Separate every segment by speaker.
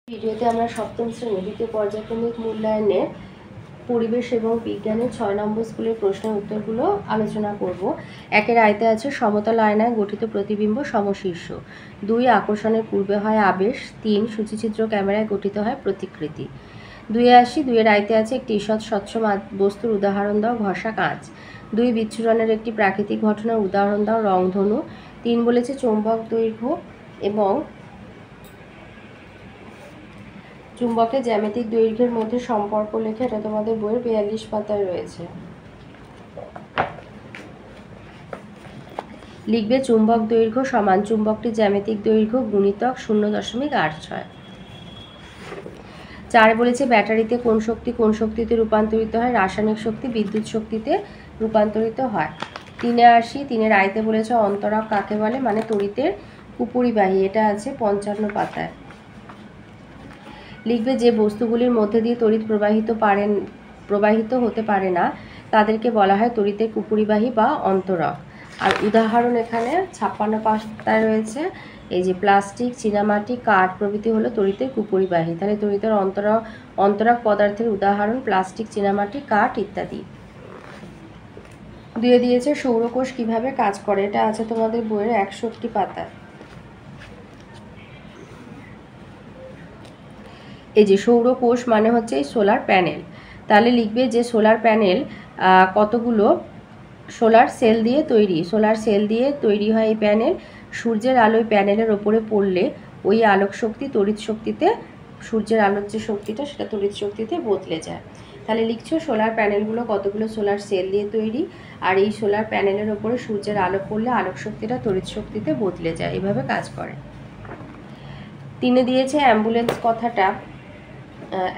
Speaker 1: ভিডিওতে আমরা সপ্তম শ্রেণী দ্বিতীয় পর্যায়ক্রমিক মূল্যায়নে পরিবেশ এবং বিজ্ঞানের 6 নম্বর স্কুলের প্রশ্নের উত্তরগুলো আলোচনা করব। একের আয়তে আছে সমতল আয়নায় গঠিত প্রতিবিম্ব সমশীর্ষ। 2 আকর্ষণের পূর্বে হয় আবেশ। 3 সূচিচিত্র ক্যামেরায় গঠিত হয় প্রতিকৃতি। 2 আসি। 2 এর আয়তে আছে একটি ঈষৎ স্বচ্ছ বস্তুর উদাহরণ দাও ঘষা কাঁচ। 2 বিচ্ছুরণের একটি প্রাকৃতিক ঘটনার উদাহরণ দাও রংধনু। 3 বলেছে চৌম্বক দৈর্ঘ্য এবং চুম্বকের জ্যামিতিক দৈর্ঘ্যের মধ্যে সম্পর্ক লেখা। এটা তোমাদের বইয়ের 42 পাতায় রয়েছে। লিখবে চুম্বক দৈর্ঘ্য সমান চুম্বকটির জ্যামিতিক দৈর্ঘ্য গুণিতক 0.86। 4 বলেছে ব্যাটারিতে কোন শক্তিতে রূপান্তরিত হয়? রাসায়নিক শক্তি বিদ্যুৎ শক্তিতে রূপান্তরিত হয়। 3 আসি। 3 আয়তে বলেছে অন্তরক কাকে বলে? মানে তড়িতের কুপরিবাহী। এটা আছে 55 পাতায়। লিখবে যে বস্তুগুলির মধ্যে দিয়ে তড়িৎ প্রবাহিত হতে পারে না তাদেরকে বলা হয় তড়িতের কুপরিবাহী বা অন্তরক। আর উদাহরণ এখানে 56 পাতায় রয়েছে। এই যে প্লাস্টিক, চীনামাটি, কাঠ প্রভৃতি হলো তড়িতের কুপরিবাহী। তাহলে তড়িতের অন্তরক পদার্থের উদাহরণ প্লাস্টিক, চীনামাটি, কাঠ ইত্যাদি। দিয়ে দিয়েছে সৌরকোষ কিভাবে কাজ করে। এটা আছে তোমাদের বইয়ের 61 পাতায়। এই যে সৌরকোষ মানে হচ্ছে এই সোলার প্যানেল। তাহলে লিখবে যে সোলার প্যানেল কতগুলো সোলার সেল দিয়ে তৈরি। সোলার সেল দিয়ে তৈরি হয় এই প্যানেল। সূর্যের আলো প্যানেলের ওপরে পড়লে ওই আলোক শক্তি তড়িৎ শক্তিতে, সূর্যের আলোর যে শক্তিটা সেটা তড়িৎ শক্তিতে বদলে যায়। তাহলে লিখছো সোলার প্যানেলগুলো কতগুলো সোলার সেল দিয়ে তৈরি, আর এই সোলার প্যানেলের ওপরে সূর্যের আলো পড়লে আলোক শক্তিটা তড়িৎ শক্তিতে বদলে যায়। এভাবে কাজ করে। 3 দিয়েছে অ্যাম্বুলেন্স কথাটা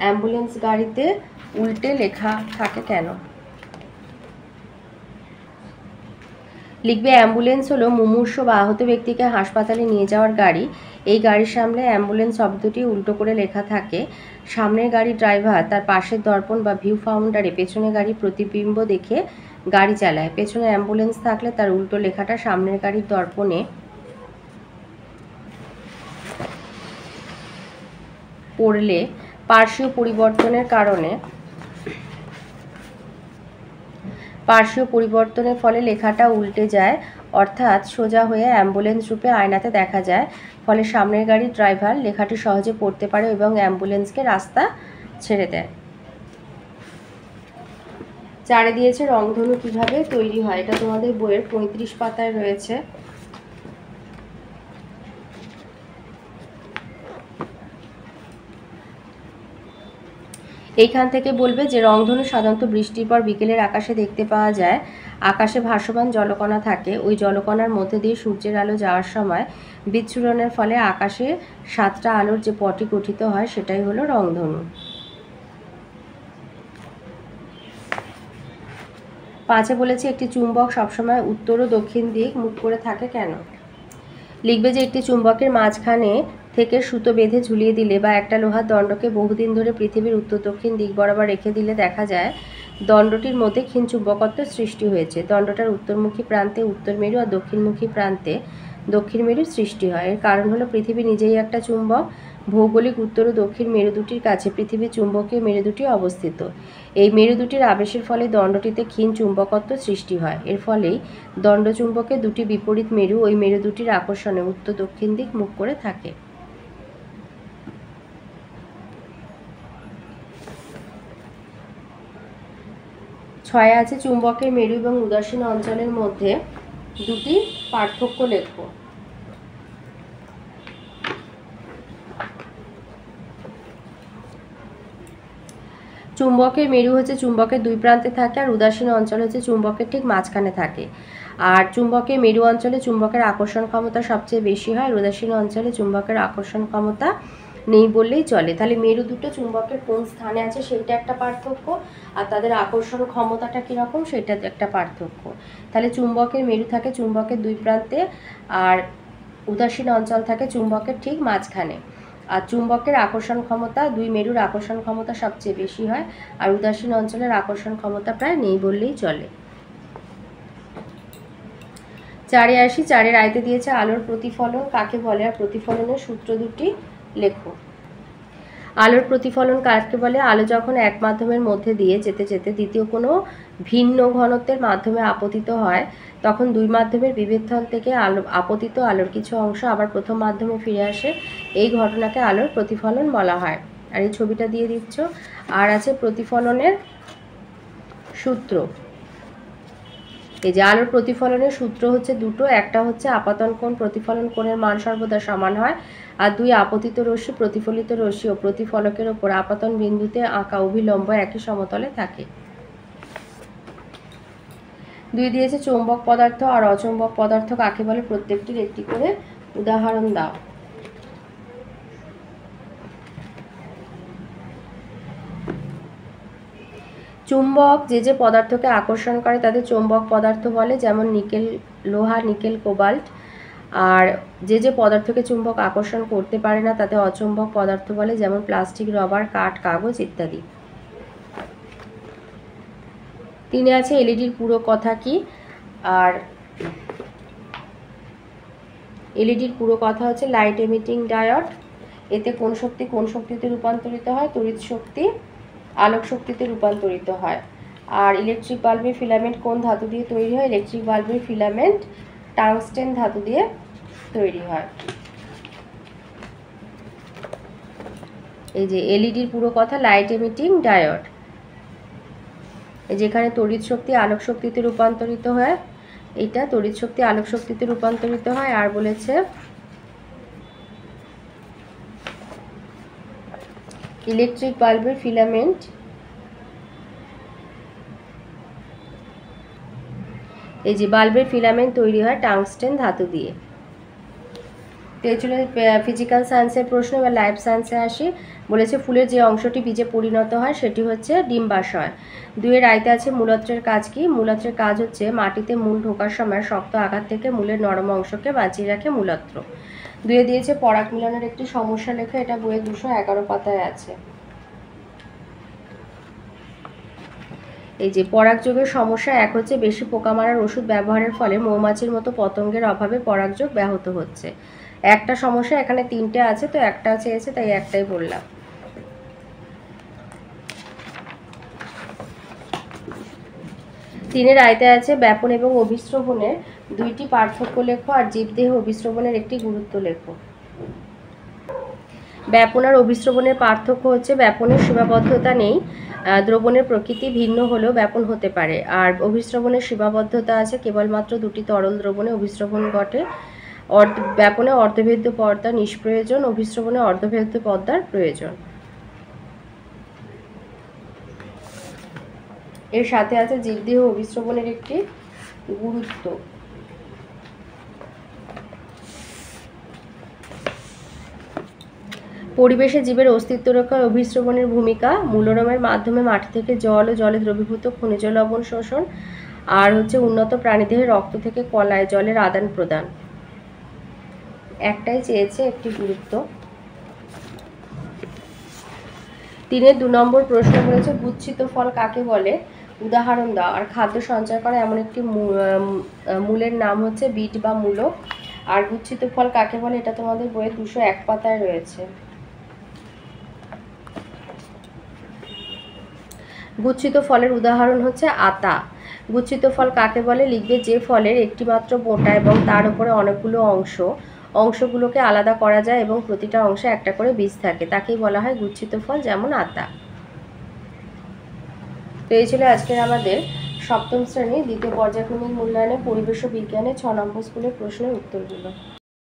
Speaker 1: অ্যাম্বুলেন্স গাড়িতে উল্টে লেখা থাকে কেন? লিখবে অ্যাম্বুলেন্স হলো মুমূর্ষ বা আহত ব্যক্তিকে হাসপাতালে নিয়ে যাওয়ার গাড়ি। এই গাড়ির সামনে অ্যাম্বুলেন্স শব্দটি উল্টো করে লেখা থাকে। সামনের গাড়ির ড্রাইভার তার পাশের দর্পণ বা ভিউ ফাউন্ডারে পেছনের গাড়ির প্রতিবিম্ব দেখে গাড়ি চালায়। পেছনে অ্যাম্বুলেন্স থাকলে তার উল্টো লেখাটা সামনের গাড়ির দর্পণে পড়লে পার্শ্বীয় পরিবর্তনের ফলে লেখাটা উল্টে যায়, অর্থাৎ সোজা হয়ে অ্যাম্বুলেন্স রূপে আয়নাতে দেখা যায়। ফলে সামনের গাড়ির ড্রাইভার লেখাটি সহজে পড়তে পারে এবং অ্যাম্বুলেন্সকে রাস্তা ছেড়ে দেয়। 4 দিয়েছে রংধনু কিভাবে তৈরি হয়। এটা তোমাদের বইয়ের 35 পাতায় রয়েছে। এইখান থেকে বলবে যে রংধনু সাধারণত বৃষ্টির পর বিকেলের আকাশে দেখতে পাওয়া যায়। আকাশে ভাসমান জলকণা থাকে। ওই জলকণার মধ্যে দিয়ে সূর্যের আলো যাওয়ার সময় বিচ্ছুরণের ফলে আকাশে 7টা আলোর যে পটি গঠিত হয় সেটাই হলো রংধনু। 5 বলেছে একটি চুম্বক সবসময় উত্তর ও দক্ষিণ দিক মুখ করে থাকে কেন? লিখবে যে একটি চুম্বকের মাঝখানে থেকে সুতো বেঁধে ঝুলিয়ে দিলে বা একটা লোহার দণ্ডকে বহুদিন ধরে পৃথিবীর উত্তর দক্ষিণ দিক বরাবর রেখে দিলে দেখা যায় দণ্ডটির মধ্যে ক্ষীণ চুম্বকত্ব সৃষ্টি হয়েছে। দণ্ডটার উত্তরমুখী প্রান্তে উত্তর মেরু আর দক্ষিণমুখী প্রান্তে দক্ষিণ মেরুর সৃষ্টি হয়। এর কারণ হলো পৃথিবী নিজেই একটা চুম্বক। ভৌগোলিক উত্তর ও দক্ষিণ মেরু দুটির কাছে পৃথিবীর চুম্বকীয় মেরু দুটি অবস্থিত। এই মেরু দুটির আবেশের ফলে দণ্ডটিতে ক্ষীণ চুম্বকত্ব সৃষ্টি হয়। এর ফলেই দণ্ডচুম্বকের দুটি বিপরীত মেরু ওই মেরু দুটির আকর্ষণে উত্তর দক্ষিণ দিক মুখ করে থাকে। ছয় আছে চুম্বকের মেরু এবং উদাসীন অঞ্চলের মধ্যে দুটি পার্থক্য লেখো। চুম্বকের মেরু হচ্ছে চুম্বকের দুই প্রান্তে থাকে, আর উদাসীন অঞ্চল হচ্ছে চুম্বকের ঠিক মাঝখানে থাকে। আর চুম্বকের মেরু অঞ্চলে চুম্বকের আকর্ষণ ক্ষমতা সবচেয়ে বেশি হয়, উদাসীন অঞ্চলে চুম্বকের আকর্ষণ ক্ষমতা নেই বললেই চলে। তাহলে মেরু দুটো চুম্বকের কোন স্থানে আছে সেইটা একটা পার্থক্য, আর তাদের আকর্ষণ ক্ষমতাটা কীরকম সেটা একটা পার্থক্য। তাহলে চুম্বকের মেরু থাকে চুম্বকের দুই প্রান্তে, আর উদাসীন অঞ্চল থাকে চুম্বকের ঠিক মাঝখানে। আর চুম্বকের আকর্ষণ ক্ষমতা, দুই মেরুর আকর্ষণ ক্ষমতা সবচেয়ে বেশি হয়, আর উদাসীন অঞ্চলের আকর্ষণ ক্ষমতা প্রায় নেই বললেই চলে। 4 আসি। 4 আয়তে দিয়েছে আলোর প্রতিফলন কাকে বলে, আর প্রতিফলনের সূত্র দুটি লেখো। আলোর প্রতিফলন কাকে বলে? আলো যখন এক মাধ্যমের মধ্যে দিয়ে যেতে যেতে দ্বিতীয় কোনো ভিন্ন ঘনত্বের মাধ্যমে আপতিত হয়, তখন দুই মাধ্যমের বিভেদস্থল থেকে আপতিত আলোর কিছু অংশ আবার প্রথম মাধ্যমে ফিরে আসে। এই ঘটনাকে আলোর প্রতিফলন বলা হয়। আর এই ছবিটা দিয়ে দিচ্ছ। আর আছে প্রতিফলনের সূত্র। এই যে আলোর প্রতিফলনের সূত্র হচ্ছে দুটো, একটা হচ্ছে আপাতন কোণ প্রতিফলন কোণের মান সর্বদা সমান হয়, আর দুই আপতিত রশ্মি প্রতিফলিত রশ্মি ও প্রতিফলকের ওপর আপাতন বিন্দুতে আঁকা অভিলম্ব একই সমতলে থাকে। দুই দিয়েছে চৌম্বক পদার্থ আর অচৌম্বক পদার্থ কাকে বলে? প্রত্যেকটির একটি করে উদাহরণ দাও। চুম্বক যে পদার্থকে আকর্ষণ করে তাদের চৌম্বক পদার্থ বলে, যেমন নিকেল, লোহা, নিকেল, কোবাল্ট। আর যে পদার্থকে চুম্বক আকর্ষণ করতে পারে না তাতে অচুম্বক পদার্থ বলে, যেমন প্লাস্টিক, রবার, কাঠ, কাগজ ইত্যাদি। তিনে আছে এলইডির পুরো কথা কি? আর এলইডির পুরো কথা হচ্ছে লাইট এমিটিং ডায়োড। এতে কোন শক্তি কোন শক্তিতে রূপান্তরিত হয়? তড়িৎ শক্তি আলোক শক্তিতে রূপান্তরিত হয়। আর ইলেকট্রিক বাল্বের ফিলামেন্ট কোন ধাতু দিয়ে তৈরি হয়? ইলেকট্রিক বাল্বের ফিলামেন্ট টাংস্টেন ধাতু দিয়ে তৈরি হয়। এই যে এলইডির পুরো কথা লাইট এমিটিং ডায়োড, যেখানে তড়িৎ শক্তি আলোক শক্তিতে রূপান্তরিত হয়, এটা তড়িৎ শক্তি আলোক শক্তিতে রূপান্তরিত হয়। আর বলেছে ইলেকট্রিক বাল্বের ফিলামেন্ট, এই যে বাল্বের ফিলামেন্ট তৈরি হয় টাংস্টেন ধাতু দিয়ে। তো এই ছিল ফিজিক্যাল সায়েন্সের প্রশ্ন। বা লাইফ সায়েন্সে আসি। বলেছে ফুলের যে অংশটি বীজে পরিণত হয় সেটি হচ্ছে ডিম্বাশয়। দুইয়ের আয়তে আছে মূলত্রের কাজ কি? মূলত্রের কাজ হচ্ছে মাটিতে মূল ঢোকার সময় শক্ত আঘাত থেকে মূলের নরম অংশকে বাঁচিয়ে রাখে মূলত্র। দুয়ে দিয়েছে পরাগ মিলনের একটি সমস্যা লেখা, এটা বইয়ে 211 পাতায় আছে। এই যে পরাগযোগের সমস্যা এক হচ্ছে বেশি পোকা মারার ওষুধ ব্যবহারের ফলে মৌমাছির মতো পতঙ্গের অভাবে পরাগযোগ ব্যাহত হচ্ছে। একটা সমস্যা, এখানে তিনটে আছে তো একটা চেয়েছে তাই একটাই বললাম। তিনের আয়তে আছে ব্যাপন এবং অভিস্রবণের দুইটি পার্থক্য লেখো আর জীবদেহে অভিস্রবণের একটি গুরুত্ব লেখো। ব্যাপন আর অভিস্রবণের পার্থক্য হচ্ছে ব্যাপনের সীমাবদ্ধতা নেই, দ্রবণের প্রকৃতি ভিন্ন হলেও ব্যাপন হতে পারে। আর অভিস্রবণের সীমাবদ্ধতা আছে, কেবলমাত্র দুটি তরল দ্রবণে অভিস্রবণ ঘটে। ব্যাপনে অর্ধভেদ্য পর্দা নিষ্প্রয়োজন, অভিস্রবণে অর্ধভেদ্য পর্দার প্রয়োজন। এর সাথে আছে জীবদেহ অভিস্রবণের একটি গুরুত্ব। পরিবেশে জীবের অস্তিত্ব রক্ষায় অভিস্রবণের ভূমিকা। মূলরমের মাধ্যমে মাটি থেকে জল ও জলে দ্রবীভূত খনিজ লবণ শোষণ। আর হচ্ছে উন্নত প্রাণীদেহের রক্ত থেকে কলায় জলের আদান প্রদান। একটাই চেয়েছে একটি গুরুত্ব। তিনের 2 নম্বর প্রশ্ন বলেছে গুচ্ছিত ফল কাকে বলে? উদাহরণ দাও। আর খাদ্য সঞ্চয় করা এমন একটি মূলের নাম হচ্ছে বিট বা মূলক। আর গুচ্ছিত ফল কাকে বলে? এটা তোমাদের বইয়ে 201 পাতায় রয়েছে। গুচ্ছিত ফলের উদাহরণ হচ্ছে আতা। গুচ্ছিত ফল কাকে বলে? লিখবে যে ফলের একটি মাত্র বোঁটা এবং তার উপরে অনেকগুলো অংশগুলোকে আলাদা করা যায় এবং প্রতিটা অংশে একটা করে বীজ থাকে, তাকেই বলা হয় গুচ্ছিত ফল, যেমন আতা। তো এই ছিল আজকের আমাদের সপ্তম শ্রেণীর দ্বিতীয় পর্যায়ক্রমিক মূল্যায়নে পরিবেশ ও বিজ্ঞানের 6 নম্বর স্কুলের প্রশ্নের উত্তরগুলো।